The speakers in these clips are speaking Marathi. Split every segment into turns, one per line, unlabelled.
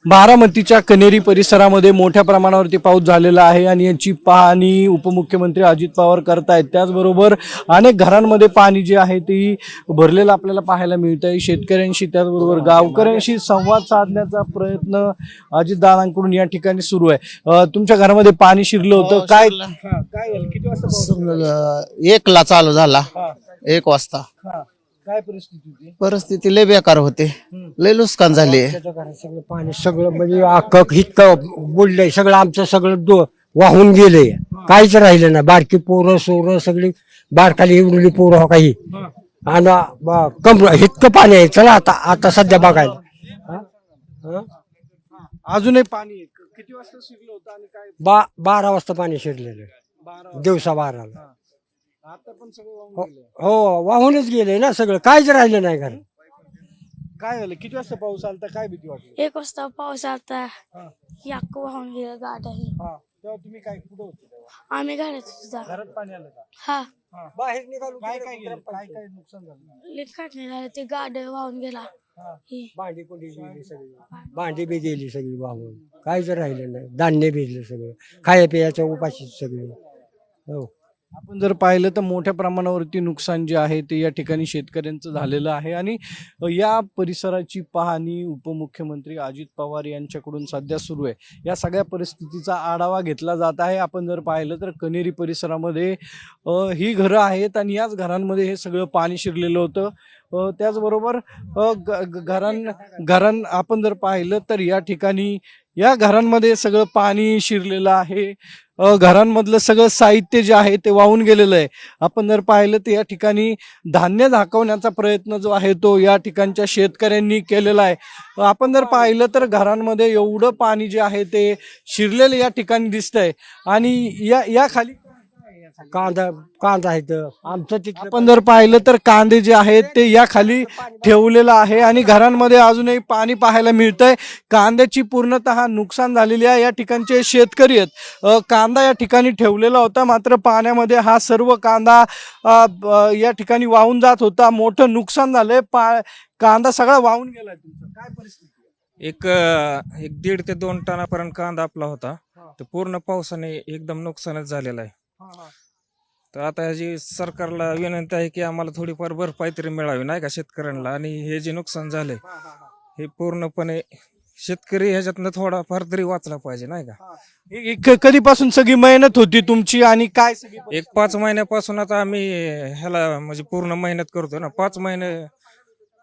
बारामतीच्या कनेरी परिसरामध्ये मोठ्या प्रमाणावरती पाऊस झालेला आहे आणि याची पाहणी उपमुख्यमंत्री अजित पवार करतायत। त्याचबरोबर अनेक घरांमध्ये पाणी जे आहे ते भरलेलं आपल्याला पाहायला मिळत आहे। शेतकऱ्यांशी त्याचबरोबर गावकऱ्यांशी संवाद साधण्याचा प्रयत्न अजितदादांकडून या ठिकाणी सुरू आहे। तुमच्या घरामध्ये पाणी शिरलं होतं काय किती वाजता पाऊस?
1 ला चालू झाला 1 वाजता।
काय परिस्थिती होती?
परिस्थिती लय बेकार होते, लय नुकसान झाले।
सगळं पाणी सगळं म्हणजे अख्खं हितकं बुडलंय सगळं, आमचं सगळं वाहून गेलंय, काहीच राहिलं नाही। बारकी पोरं सोरं सगळी बारकाली एवढी पोरं हो काही आणि हितकं पाणी आहे। चला आता आता सध्या बघायला
अजूनही पाणी आहे? किती वाजता शिरलं होतं आणि काय?
12 वाजता पाणी शिरलेलं, दिवसा 12ला।
आता पण सगळं वाहून गेलंय?
हो वाहूनच गेलंय ना सगळं, काहीच राहिलं नाही घर।
काय झालं? किती वाजता पाऊस आलता? काय भीती वाटली?
1 वाजता पाऊस आता याक वाहून गेलं गाड्याही।
तेव्हा तुम्ही काय कुठं होते तेव्हा?
आम्ही घरात सुद्धा
घरात पाणी आलं का?
हा
बाहेर निघालो,
काय काय गेलं? काय काय नुकसान झालं?
लिखाटणे झालं, ते गाड्या वाहून गेला। ही
भांडी कुंडी गेली सगळी, भांडी बी गेली सगळी वाहून, काहीच राहिलं नाही। धान्य भिजलं सगळं, खाया पियाच्या उपाशी सगळे। हो
आपण जर पाहिलं तर मोठ्या प्रमाणावरती नुकसान जे आहे ते या ठिकाणी शेतकऱ्यांचं झालेलं आहे आणि या परिसराची पाहणी उपमुख्यमंत्री अजित पवार यांच्याकडून सध्या सुरू आहे। या सगळ्या परिस्थितीचा आढावा घेतला जात आहे। आपण जर पाहिलं तर कनेरी परिसरामध्ये ही घरं आहेत आणि याच घरांमध्ये हे सगळं पाणी शिरलेलं होतं। त्याचबरोबर घरां आपण जर पाहिलं तर या ठिकाणी या घरांमध्ये सगळं पाणी शिरलेलं आहे। घरांमधलं सगळं साहित्य जे आहे ते वाहून गेलेलं आहे। आपण जर पाहिलं तर या ठिकाणी धान्य झाकवण्याचा प्रयत्न जो आहे तो या ठिकाणच्या शेतकऱ्यांनी केलेला आहे। आपण जर पाहिलं तर घरांमध्ये एवढं पाणी जे आहे ते शिरलेलं या ठिकाणी दिसतंय आणि या खाली
कांदा आहे तर आमचं तिथं।
आपण जर पाहिलं तर कांदे जे आहेत ते या खाली ठेवलेलं आहे आणि घरांमध्ये अजूनही पाणी पाहायला मिळतंय। कांद्याची पूर्णतः नुकसान झालेली आहे। या ठिकाणचे शेतकरी आहेत, कांदा या ठिकाणी ठेवलेला होता, मात्र पाण्यामध्ये हा सर्व कांदा या ठिकाणी वाहून जात होता। मोठं नुकसान झालंय, कांदा सगळा वाहून गेलाय। तुमचं काय परिस्थिती?
एक 1.5 ते 2 टनापर्यंत कांदा आपला होता, तर पूर्ण पावसाने एकदम नुकसानच झालेलं आहे। तर आता ह्याची सरकारला विनंती आहे की आम्हाला थोडीफार भरपाई तरी मिळावी नाही का शेतकऱ्यांना, आणि हे जे नुकसान झालंय हे पूर्णपणे शेतकरी ह्याच्यातनं थोडाफार तरी वाचला पाहिजे नाही का।
कधीपासून सगळी मेहनत होती तुमची आणि काय सगळी?
5 महिन्यापासून आता आम्ही ह्याला म्हणजे पूर्ण मेहनत करतो ना। 5 महिने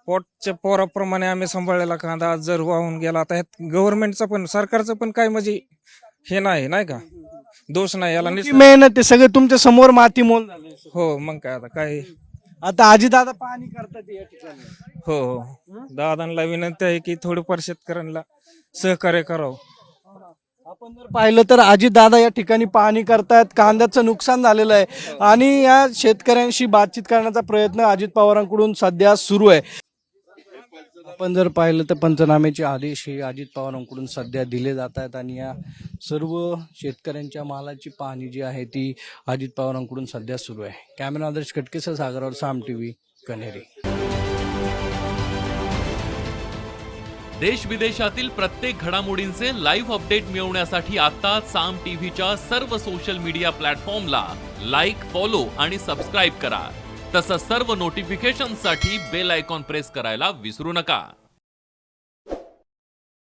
पोटच्या पोराप्रमाणे आम्ही सांभाळलेला कांदा आज जर वाहून गेला, आता ह्यात गव्हर्नमेंटचं पण सरकारचं पण काय म्हणजे हे नाही का, दोष नाही याला।
मेहनत आहे, सगळं तुमच्या समोर माती मोल झालं।
हो मग काय आता काय,
आता अजितदादा पाहणी करतात या ठिकाणी।
हो दादांना विनंती आहे की थोडंफार शेतकऱ्यांना सहकार्य करावं।
आपण जर पाहिलं तर अजितदादा या ठिकाणी पाहणी करतायत, कांद्याचं नुकसान झालेलं आहे आणि या शेतकऱ्यांशी बातचीत करण्याचा प्रयत्न अजित पवारांकडून सध्या सुरू आहे। आपण जर पाहिलं तर पंचनाम्याचे आदेश हे अजित पवारांकडून सध्या दिले जात आहेत आणि या सर्व शेतकऱ्यांच्या मालाची पाहणी जी आहे ती अजित पवारांकडून सध्या सुरू आहे। कॅमेरा आदर्श कटकेसह सागरवर, साम टीव्ही, कन्हेरी।
देश विदेशातील प्रत्येक घडामोडींचे लाईव्ह अपडेट मिळवण्यासाठी आता साम टीव्हीच्या सर्व सोशल मीडिया प्लॅटफॉर्मला लाईक, फॉलो आणि सबस्क्राईब करा। तसंच सर्व नोटिफिकेशनसाठी बेल आयकॉन प्रेस करायला विसरू नका।